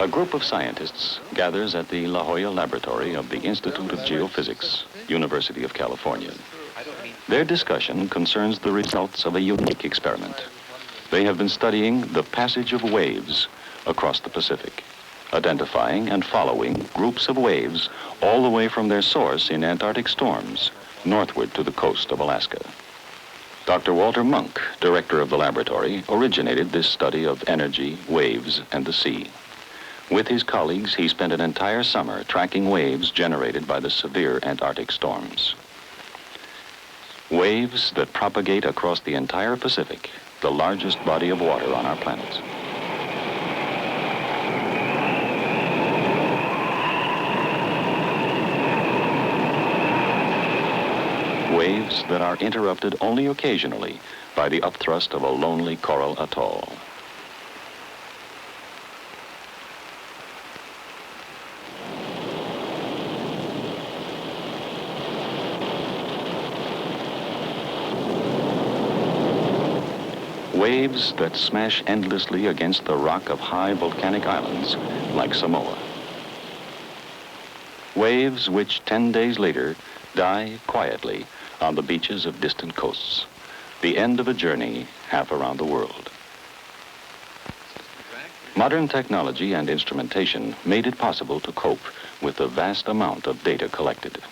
A group of scientists gathers at the La Jolla Laboratory of the Institute of Geophysics, University of California. Their discussion concerns the results of a unique experiment. They have been studying the passage of waves across the Pacific, identifying and following groups of waves all the way from their source in Antarctic storms northward to the coast of Alaska. Dr. Walter Munk, director of the laboratory, originated this study of energy, waves, and the sea. With his colleagues, he spent an entire summer tracking waves generated by the severe Antarctic storms. Waves that propagate across the entire Pacific, the largest body of water on our planet. Waves that are interrupted only occasionally by the upthrust of a lonely coral atoll. Waves that smash endlessly against the rock of high volcanic islands like Samoa. Waves which 10 days later die quietly on the beaches of distant coasts, the end of a journey half around the world. Modern technology and instrumentation made it possible to cope with the vast amount of data collected.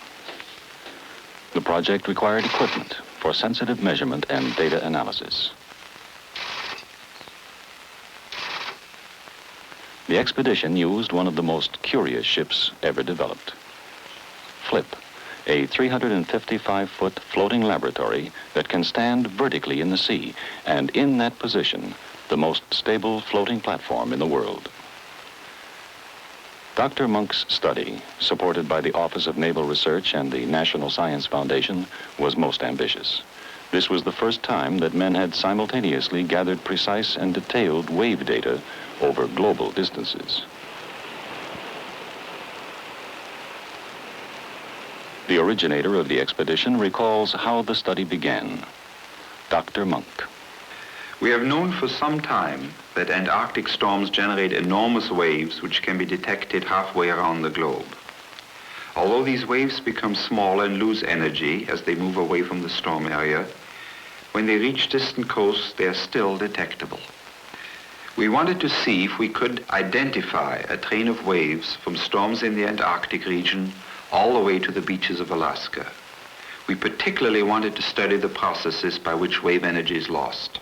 The project required equipment for sensitive measurement and data analysis. The expedition used one of the most curious ships ever developed. FLIP, a 355-foot floating laboratory that can stand vertically in the sea, and in that position, the most stable floating platform in the world. Dr. Munk's study, supported by the Office of Naval Research and the National Science Foundation, was most ambitious. This was the first time that men had simultaneously gathered precise and detailed wave data over global distances. The originator of the expedition recalls how the study began. Dr. Munk. We have known for some time that Antarctic storms generate enormous waves which can be detected halfway around the globe. Although these waves become smaller and lose energy as they move away from the storm area, when they reach distant coasts, they are still detectable. We wanted to see if we could identify a train of waves from storms in the Antarctic region all the way to the beaches of Alaska. We particularly wanted to study the processes by which wave energy is lost.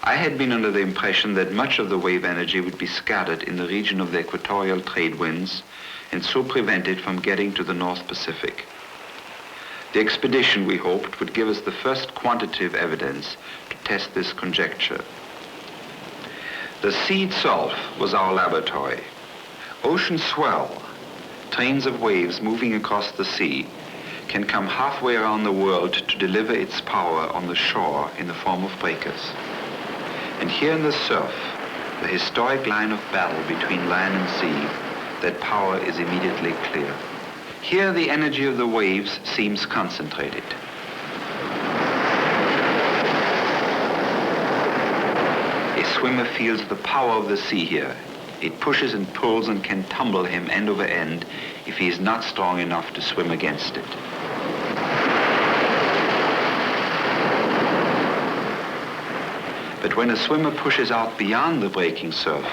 I had been under the impression that much of the wave energy would be scattered in the region of the equatorial trade winds and so prevented from getting to the North Pacific. The expedition, we hoped, would give us the first quantitative evidence to test this conjecture. The sea itself was our laboratory. Ocean swell, trains of waves moving across the sea, can come halfway around the world to deliver its power on the shore in the form of breakers. And here in the surf, the historic line of battle between land and sea, that power is immediately clear. Here the energy of the waves seems concentrated. A swimmer feels the power of the sea here. It pushes and pulls and can tumble him end over end if he is not strong enough to swim against it. But when a swimmer pushes out beyond the breaking surf,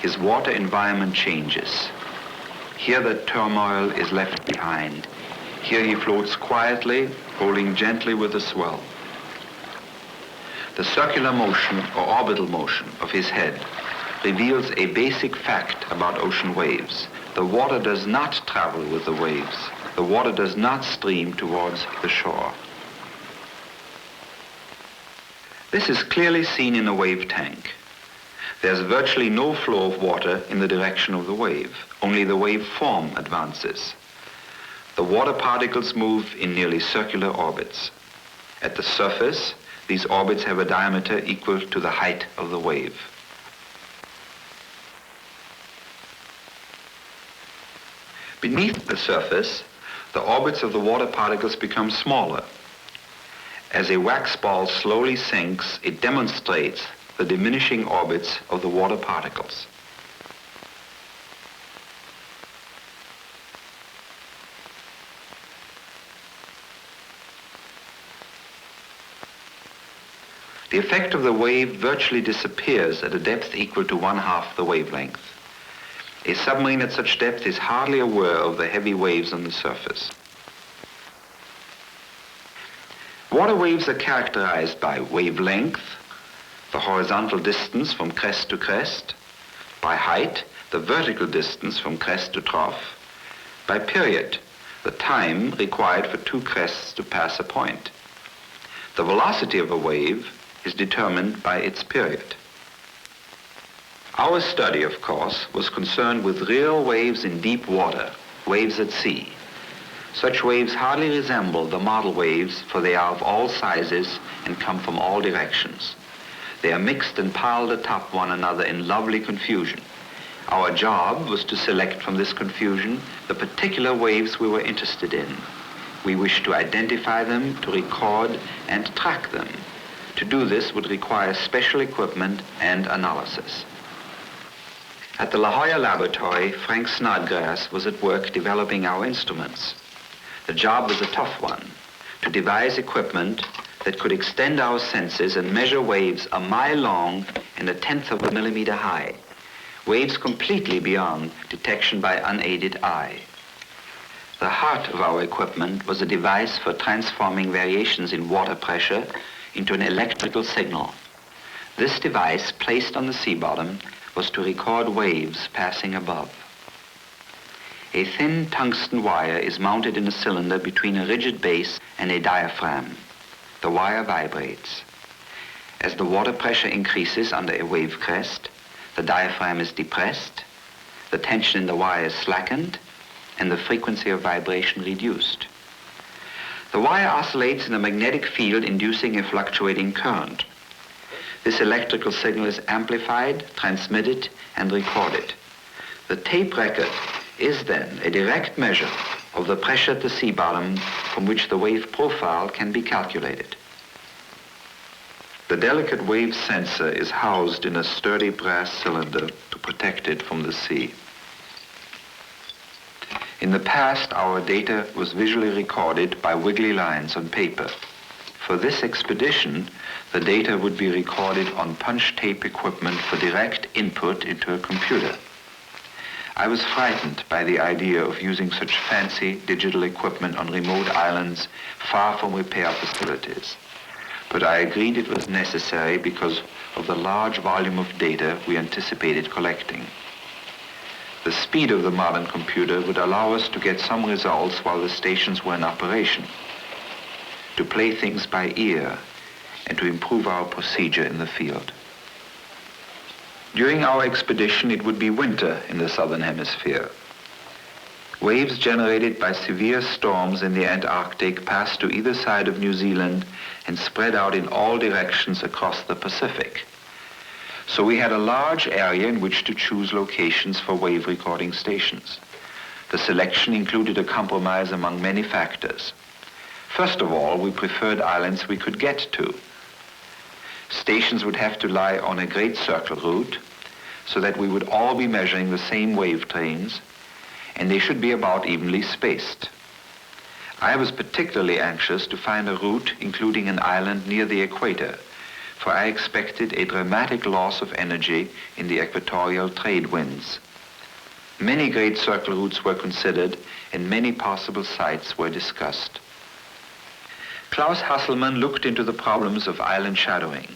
his water environment changes. Here the turmoil is left behind. Here he floats quietly, holding gently with the swell. The circular motion or orbital motion of his head reveals a basic fact about ocean waves. The water does not travel with the waves. The water does not stream towards the shore. This is clearly seen in a wave tank. There's virtually no flow of water in the direction of the wave. Only the wave form advances. The water particles move in nearly circular orbits. At the surface, these orbits have a diameter equal to the height of the wave. Beneath the surface, the orbits of the water particles become smaller. As a wax ball slowly sinks, it demonstrates the diminishing orbits of the water particles. The effect of the wave virtually disappears at a depth equal to 1/2 the wavelength. A submarine at such depth is hardly aware of the heavy waves on the surface. Water waves are characterized by wavelength, the horizontal distance from crest to crest, by height, the vertical distance from crest to trough, by period, the time required for two crests to pass a point. The velocity of a wave is determined by its period. Our study, of course, was concerned with real waves in deep water, waves at sea. Such waves hardly resemble the model waves, for they are of all sizes and come from all directions. They are mixed and piled atop one another in lovely confusion. Our job was to select from this confusion the particular waves we were interested in. We wished to identify them, to record and track them. To do this would require special equipment and analysis. At the La Jolla laboratory, Frank Snodgrass was at work developing our instruments. The job was a tough one, to devise equipment that could extend our senses and measure waves a mile long and 1/10 of a millimeter high, waves completely beyond detection by unaided eye. The heart of our equipment was a device for transforming variations in water pressure into an electrical signal. This device, placed on the sea bottom, was to record waves passing above. A thin tungsten wire is mounted in a cylinder between a rigid base and a diaphragm. The wire vibrates. As the water pressure increases under a wave crest, the diaphragm is depressed, the tension in the wire is slackened, and the frequency of vibration reduced. The wire oscillates in a magnetic field inducing a fluctuating current. This electrical signal is amplified, transmitted, and recorded. The tape record is then a direct measure of the pressure at the sea bottom from which the wave profile can be calculated. The delicate wave sensor is housed in a sturdy brass cylinder to protect it from the sea. In the past, our data was visually recorded by wiggly lines on paper. For this expedition, the data would be recorded on punch tape equipment for direct input into a computer. I was frightened by the idea of using such fancy digital equipment on remote islands far from repair facilities. But I agreed it was necessary because of the large volume of data we anticipated collecting. The speed of the modern computer would allow us to get some results while the stations were in operation, to play things by ear, and to improve our procedure in the field. During our expedition, it would be winter in the southern hemisphere. Waves generated by severe storms in the Antarctic passed to either side of New Zealand and spread out in all directions across the Pacific. So we had a large area in which to choose locations for wave recording stations. The selection included a compromise among many factors. First of all, we preferred islands we could get to. Stations would have to lie on a great circle route so that we would all be measuring the same wave trains, and they should be about evenly spaced. I was particularly anxious to find a route including an island near the equator, for I expected a dramatic loss of energy in the equatorial trade winds. Many great circle routes were considered and many possible sites were discussed. Klaus Hasselmann looked into the problems of island shadowing.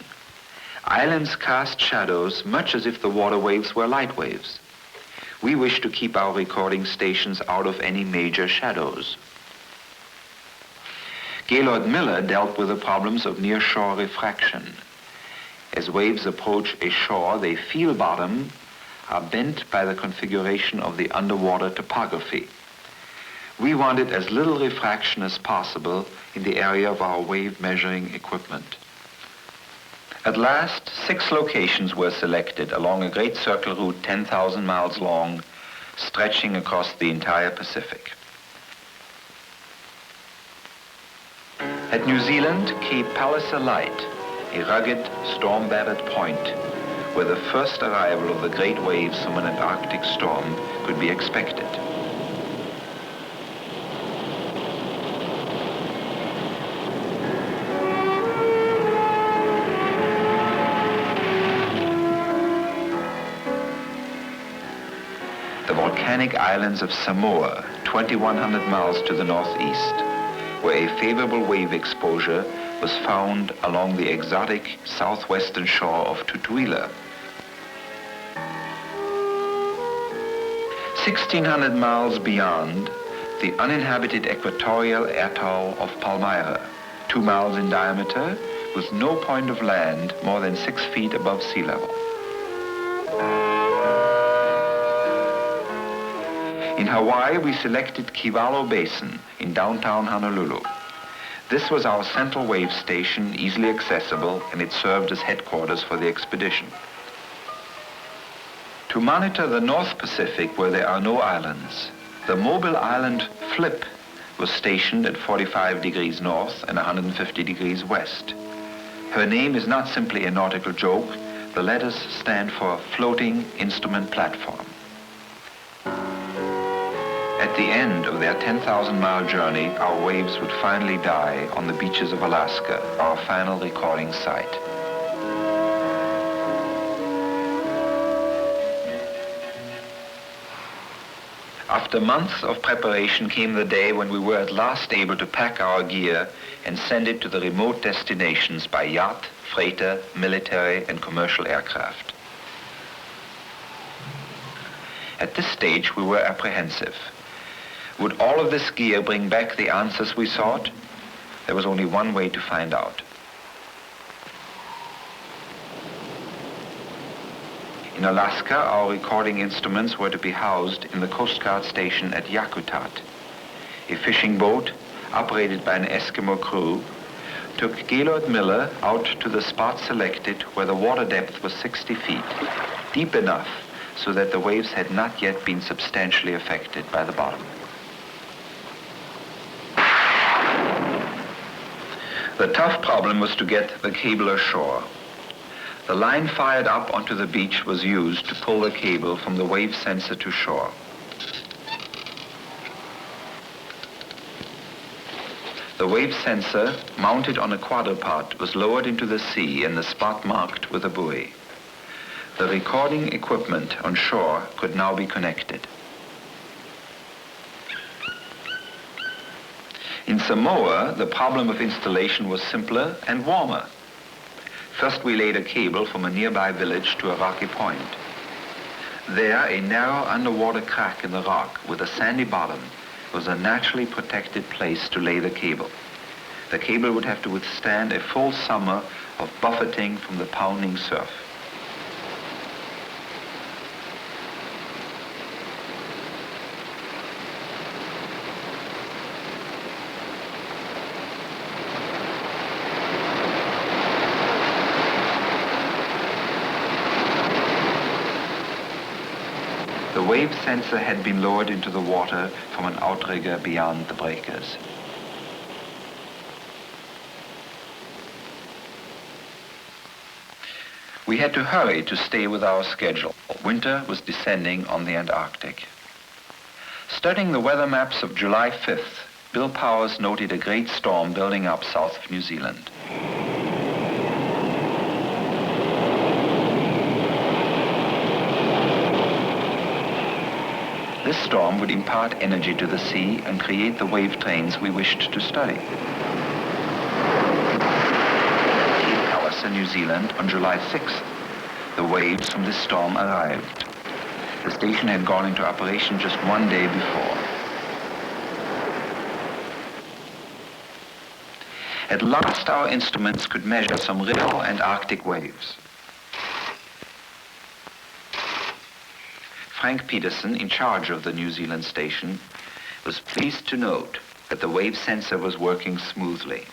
Islands cast shadows much as if the water waves were light waves. We wish to keep our recording stations out of any major shadows. Gaylord Miller dealt with the problems of near-shore refraction. As waves approach a shore, they feel bottom, are bent by the configuration of the underwater topography. We wanted as little refraction as possible in the area of our wave measuring equipment. At last, 6 locations were selected along a great circle route 10,000 miles long, stretching across the entire Pacific. At New Zealand, Cape Palliser Light, a rugged, storm-battered point where the first arrival of the great waves from an Antarctic storm could be expected. volcanic islands of Samoa, 2,100 miles to the northeast, where a favorable wave exposure was found along the exotic southwestern shore of Tutuila. 1,600 miles beyond, the uninhabited equatorial atoll of Palmyra, 2 miles in diameter, with no point of land more than 6 feet above sea level. In Hawaii, we selected Kewalo Basin in downtown Honolulu. This was our central wave station, easily accessible, and it served as headquarters for the expedition. To monitor the North Pacific, where there are no islands, the mobile island Flip was stationed at 45 degrees north and 150 degrees west. Her name is not simply a nautical joke. The letters stand for Floating Instrument Platform. At the end of their 10,000-mile journey, our waves would finally die on the beaches of Alaska, our final recording site. After months of preparation came the day when we were at last able to pack our gear and send it to the remote destinations by yacht, freighter, military, and commercial aircraft. At this stage, we were apprehensive. Would all of this gear bring back the answers we sought? There was only one way to find out. In Alaska, our recording instruments were to be housed in the Coast Guard station at Yakutat. A fishing boat, operated by an Eskimo crew, took Gaylord Miller out to the spot selected where the water depth was 60 feet, deep enough so that the waves had not yet been substantially affected by the bottom. The tough problem was to get the cable ashore. The line fired up onto the beach was used to pull the cable from the wave sensor to shore. The wave sensor, mounted on a quadrupod, was lowered into the sea and the spot marked with a buoy. The recording equipment on shore could now be connected. In Samoa, the problem of installation was simpler and warmer. First, we laid a cable from a nearby village to a rocky point. There, a narrow underwater crack in the rock with a sandy bottom was a naturally protected place to lay the cable. The cable would have to withstand a full summer of buffeting from the pounding surf. The wave sensor had been lowered into the water from an outrigger beyond the breakers. We had to hurry to stay with our schedule. Winter was descending on the Antarctic. Studying the weather maps of July 5th, Bill Powers noted a great storm building up south of New Zealand. This storm would impart energy to the sea and create the wave trains we wished to study. Cape Palliser, New Zealand, on July 6th, the waves from this storm arrived. The station had gone into operation just one day before. At last, our instruments could measure some real Antarctic waves. Frank Peterson, in charge of the New Zealand station, was pleased to note that the wave sensor was working smoothly.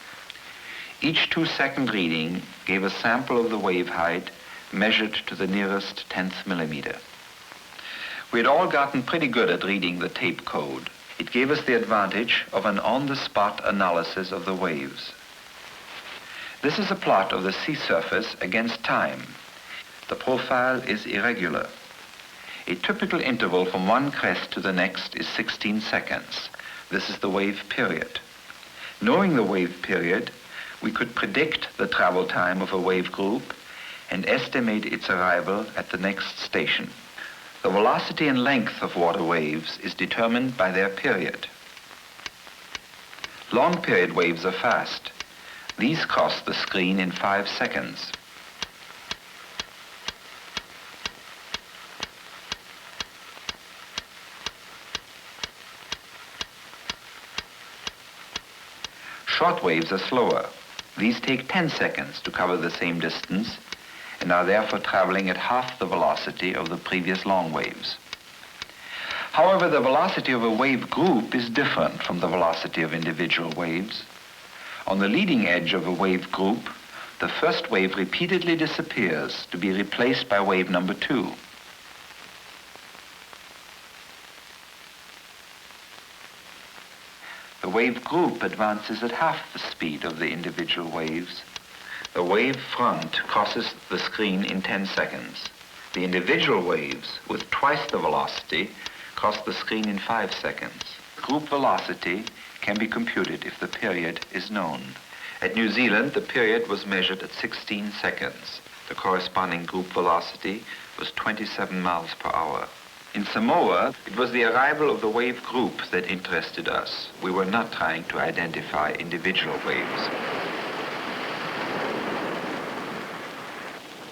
Each 2-second reading gave a sample of the wave height measured to the nearest 10th millimeter. We had all gotten pretty good at reading the tape code. It gave us the advantage of an on-the-spot analysis of the waves. This is a plot of the sea surface against time. The profile is irregular. A typical interval from one crest to the next is 16 seconds. This is the wave period. Knowing the wave period, we could predict the travel time of a wave group and estimate its arrival at the next station. The velocity and length of water waves is determined by their period. Long period waves are fast. These cross the screen in 5 seconds. Short waves are slower. These take 10 seconds to cover the same distance and are therefore traveling at half the velocity of the previous long waves. However, the velocity of a wave group is different from the velocity of individual waves. On the leading edge of a wave group, the first wave repeatedly disappears to be replaced by wave number 2. The wave group advances at half the speed of the individual waves. The wave front crosses the screen in 10 seconds. The individual waves, with twice the velocity, cross the screen in 5 seconds. Group velocity can be computed if the period is known. At New Zealand, the period was measured at 16 seconds. The corresponding group velocity was 27 miles per hour. In Samoa, it was the arrival of the wave group that interested us. We were not trying to identify individual waves.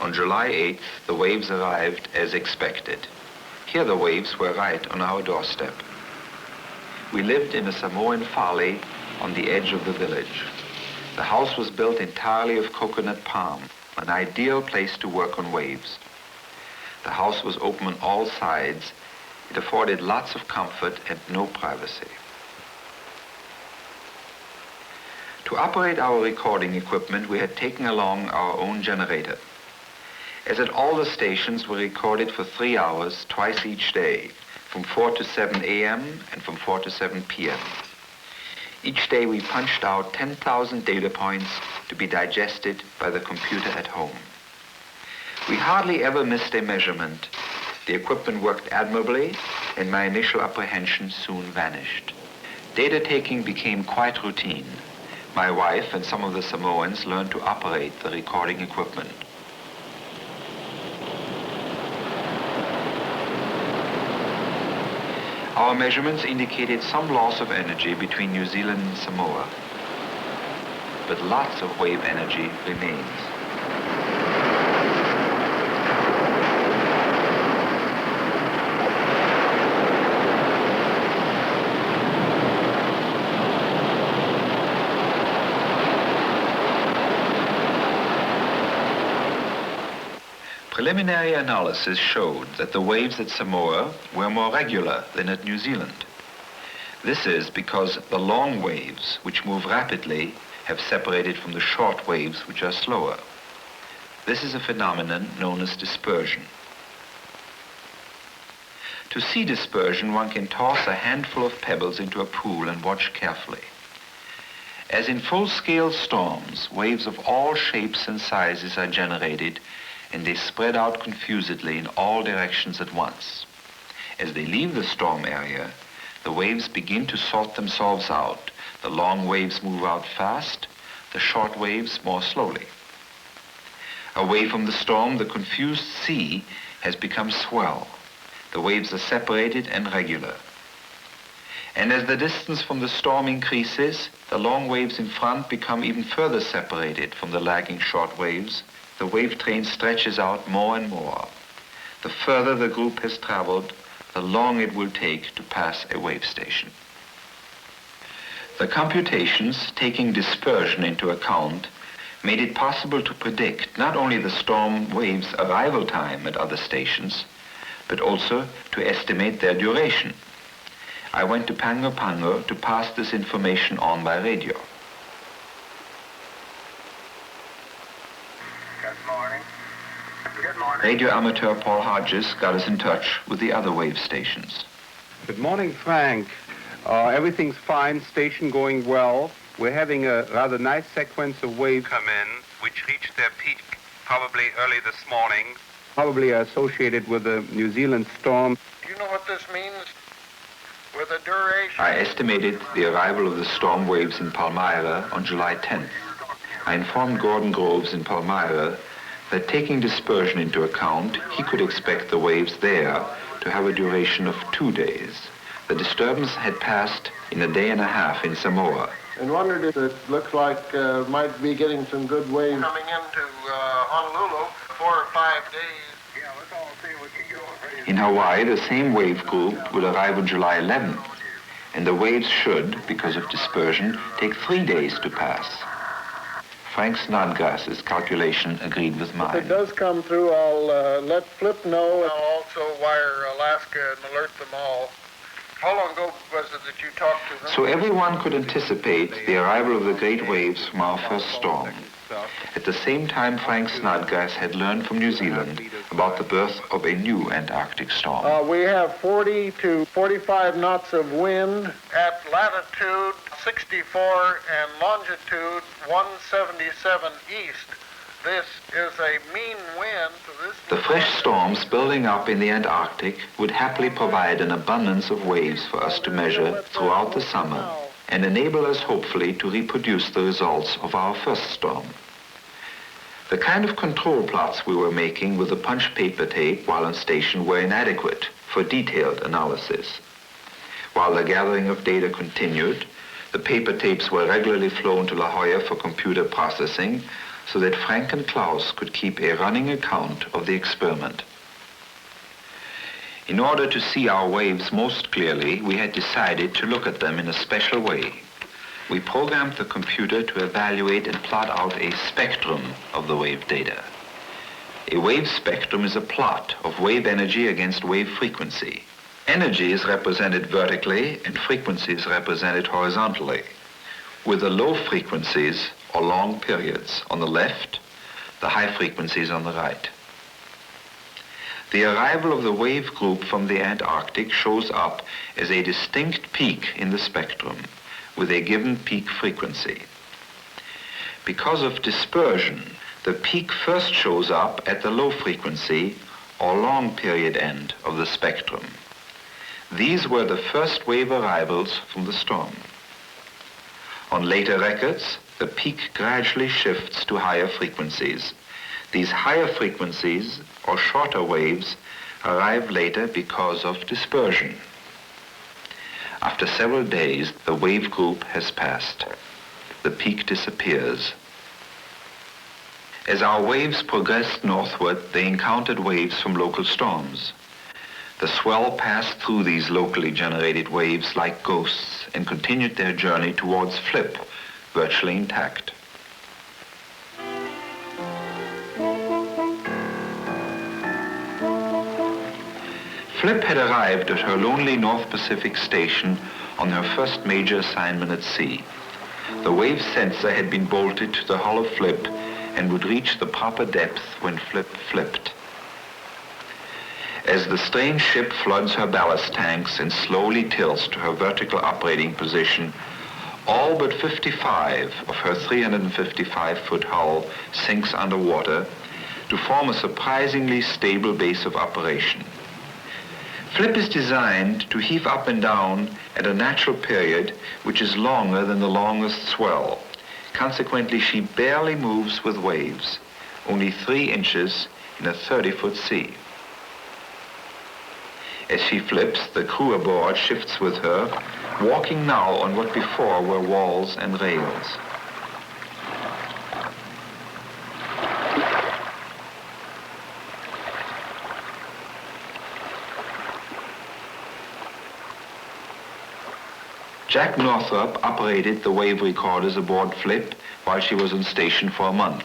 On July 8th, the waves arrived as expected. Here the waves were right on our doorstep. We lived in a Samoan folly on the edge of the village. The house was built entirely of coconut palm, an ideal place to work on waves. The house was open on all sides. It afforded lots of comfort and no privacy. To operate our recording equipment, we had taken along our own generator. As at all the stations, we recorded for 3 hours twice each day, from 4 to 7 a.m. and from 4 to 7 p.m. Each day we punched out 10,000 data points to be digested by the computer at home. We hardly ever missed a measurement. The equipment worked admirably, and my initial apprehension soon vanished. Data taking became quite routine. My wife and some of the Samoans learned to operate the recording equipment. Our measurements indicated some loss of energy between New Zealand and Samoa, but lots of wave energy remains. Preliminary analysis showed that the waves at Samoa were more regular than at New Zealand. This is because the long waves, which move rapidly, have separated from the short waves, which are slower. This is a phenomenon known as dispersion. To see dispersion, one can toss a handful of pebbles into a pool and watch carefully. As in full-scale storms, waves of all shapes and sizes are generated, and they spread out confusedly in all directions at once. As they leave the storm area, the waves begin to sort themselves out. The long waves move out fast, the short waves more slowly. Away from the storm, the confused sea has become swell. The waves are separated and regular. And as the distance from the storm increases, the long waves in front become even further separated from the lagging short waves. The wave train stretches out more and more. The further the group has traveled, the longer it will take to pass a wave station. The computations, taking dispersion into account, made it possible to predict not only the storm waves' arrival time at other stations, but also to estimate their duration. I went to Pago Pago to pass this information on by radio. Radio amateur Paul Hodges got us in touch with the other wave stations. Good morning, Frank. Everything's fine, station going well. We're having a rather nice sequence of waves come in, which reached their peak probably early this morning, probably associated with the New Zealand storm. Do you know what this means with the duration? I estimated the arrival of the storm waves in Palmyra on July 10th. I informed Gordon Groves in Palmyra that taking dispersion into account, he could expect the waves there to have a duration of 2 days. The disturbance had passed in a day and a half in Samoa. And wondered if it looks like might be getting some good waves coming into Honolulu 4 or 5 days. Yeah, let's all see what can go. In Hawaii, the same wave group will arrive on July 11th, and the waves should, because of dispersion, take 3 days to pass. Frank Snodgrass's calculation agreed with If mine. it does come through, I'll let Flip know. I'll also wire Alaska and alert them all. How long ago was it that you talked to them? So everyone could anticipate the arrival of the great waves from our first storm. At the same time, Frank Snodgrass had learned from New Zealand about the birth of a new Antarctic storm. We have 40 to 45 knots of wind at latitude 64 and longitude 177 east. This is a mean wind. The fresh storms building up in the Antarctic would happily provide an abundance of waves for us to measure throughout the summer and enable us hopefully to reproduce the results of our first storm. The kind of control plots we were making with the punch paper tape while on station were inadequate for detailed analysis. While the gathering of data continued, the paper tapes were regularly flown to La Jolla for computer processing so that Frank and Klaus could keep a running account of the experiment. In order to see our waves most clearly, we had decided to look at them in a special way. We programmed the computer to evaluate and plot out a spectrum of the wave data. A wave spectrum is a plot of wave energy against wave frequency. Energy is represented vertically and frequency is represented horizontally, with the low frequencies or long periods on the left, the high frequencies on the right. The arrival of the wave group from the Antarctic shows up as a distinct peak in the spectrum with a given peak frequency. Because of dispersion, the peak first shows up at the low frequency or long period end of the spectrum. These were the first wave arrivals from the storm. On later records, the peak gradually shifts to higher frequencies. These higher frequencies, or shorter waves, arrive later because of dispersion. After several days, the wave group has passed. The peak disappears. As our waves progressed northward, they encountered waves from local storms. The swell passed through these locally generated waves like ghosts and continued their journey towards Flip, virtually intact. Flip had arrived at her lonely North Pacific station on her first major assignment at sea. The wave sensor had been bolted to the hull of Flip and would reach the proper depth when Flip flipped. As the strange ship floods her ballast tanks and slowly tilts to her vertical operating position, all but 55 of her 355-foot hull sinks underwater to form a surprisingly stable base of operation. Flip is designed to heave up and down at a natural period which is longer than the longest swell. Consequently, she barely moves with waves, only 3 inches in a 30-foot sea. As she flips, the crew aboard shifts with her, walking now on what before were walls and rails. Jack Northrop operated the wave recorders aboard Flip while she was on station for a month.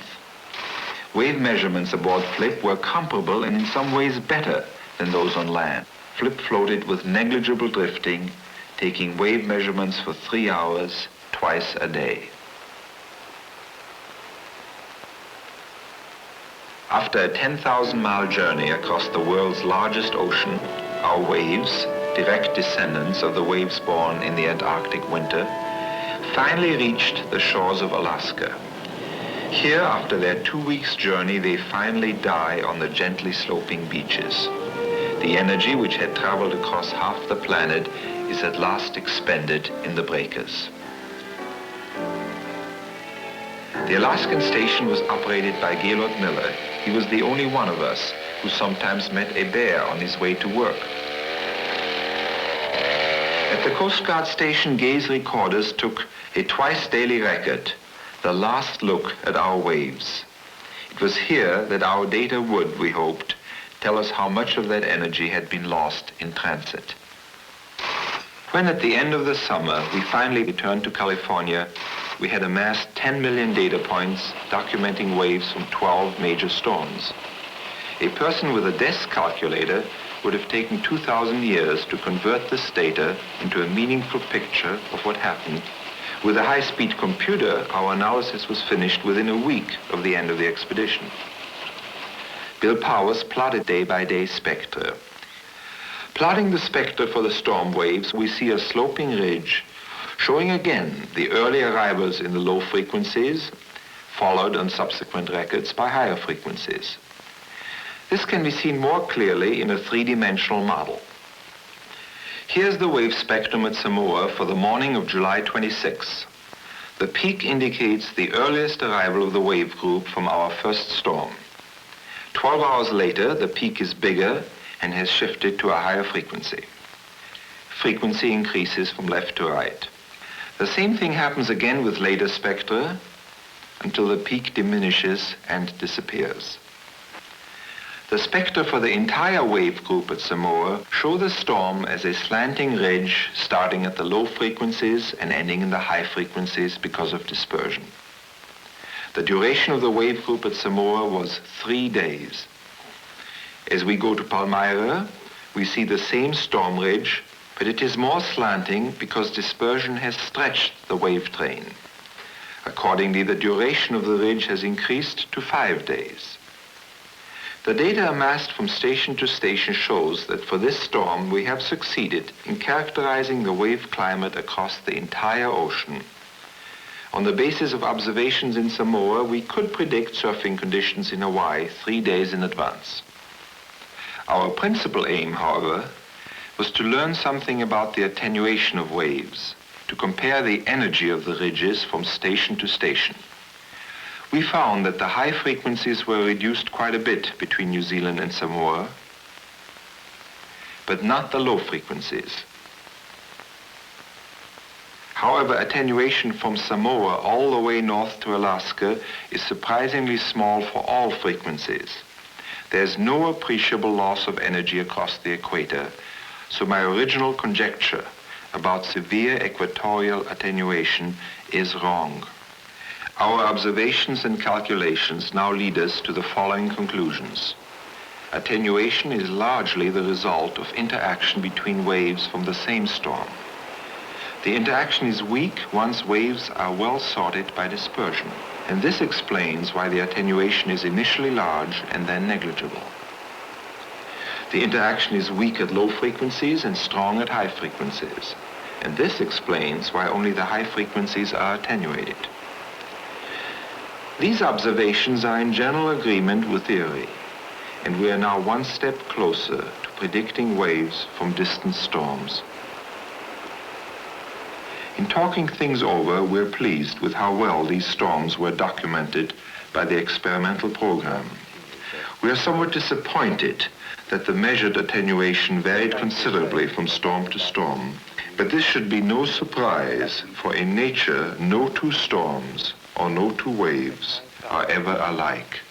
Wave measurements aboard Flip were comparable and in some ways better than those on land. Flip floated with negligible drifting, taking wave measurements for 3 hours, twice a day. After a 10,000-mile journey across the world's largest ocean, our waves, direct descendants of the waves born in the Antarctic winter, finally reached the shores of Alaska. Here, after their 2 weeks' journey, they finally die on the gently sloping beaches. The energy which had traveled across half the planet is at last expended in the breakers. The Alaskan station was operated by Gaylord Miller. He was the only one of us who sometimes met a bear on his way to work. At the Coast Guard station, gaze recorders took a twice-daily record, the last look at our waves. It was here that our data would, we hoped, tell us how much of that energy had been lost in transit. When at the end of the summer we finally returned to California, we had amassed 10 million data points documenting waves from 12 major storms. A person with a desk calculator would have taken 2,000 years to convert this data into a meaningful picture of what happened. With a high-speed computer, our analysis was finished within a week of the end of the expedition. Bill Powers plotted day-by-day spectra. Plotting the spectra for the storm waves, we see a sloping ridge showing again the early arrivals in the low frequencies, followed on subsequent records by higher frequencies. This can be seen more clearly in a three-dimensional model. Here's the wave spectrum at Samoa for the morning of July 26. The peak indicates the earliest arrival of the wave group from our first storm. 12 hours later, the peak is bigger and has shifted to a higher frequency. Frequency increases from left to right. The same thing happens again with later spectra until the peak diminishes and disappears. The spectra for the entire wave group at Samoa show the storm as a slanting ridge starting at the low frequencies and ending in the high frequencies because of dispersion. The duration of the wave group at Samoa was 3 days. As we go to Palmyra, we see the same storm ridge, but it is more slanting because dispersion has stretched the wave train. Accordingly, the duration of the ridge has increased to 5 days. The data amassed from station to station shows that for this storm, we have succeeded in characterizing the wave climate across the entire ocean. On the basis of observations in Samoa, we could predict surfing conditions in Hawaii 3 days in advance. Our principal aim, however, was to learn something about the attenuation of waves, to compare the energy of the ridges from station to station. We found that the high frequencies were reduced quite a bit between New Zealand and Samoa, but not the low frequencies. However, attenuation from Samoa all the way north to Alaska is surprisingly small for all frequencies. There's no appreciable loss of energy across the equator, so my original conjecture about severe equatorial attenuation is wrong. Our observations and calculations now lead us to the following conclusions. Attenuation is largely the result of interaction between waves from the same storm. The interaction is weak once waves are well sorted by dispersion, and this explains why the attenuation is initially large and then negligible. The interaction is weak at low frequencies and strong at high frequencies, and this explains why only the high frequencies are attenuated. These observations are in general agreement with theory, and we are now one step closer to predicting waves from distant storms. In talking things over, we're pleased with how well these storms were documented by the experimental program. We are somewhat disappointed that the measured attenuation varied considerably from storm to storm, but this should be no surprise, for in nature, no two storms or no two waves are ever alike.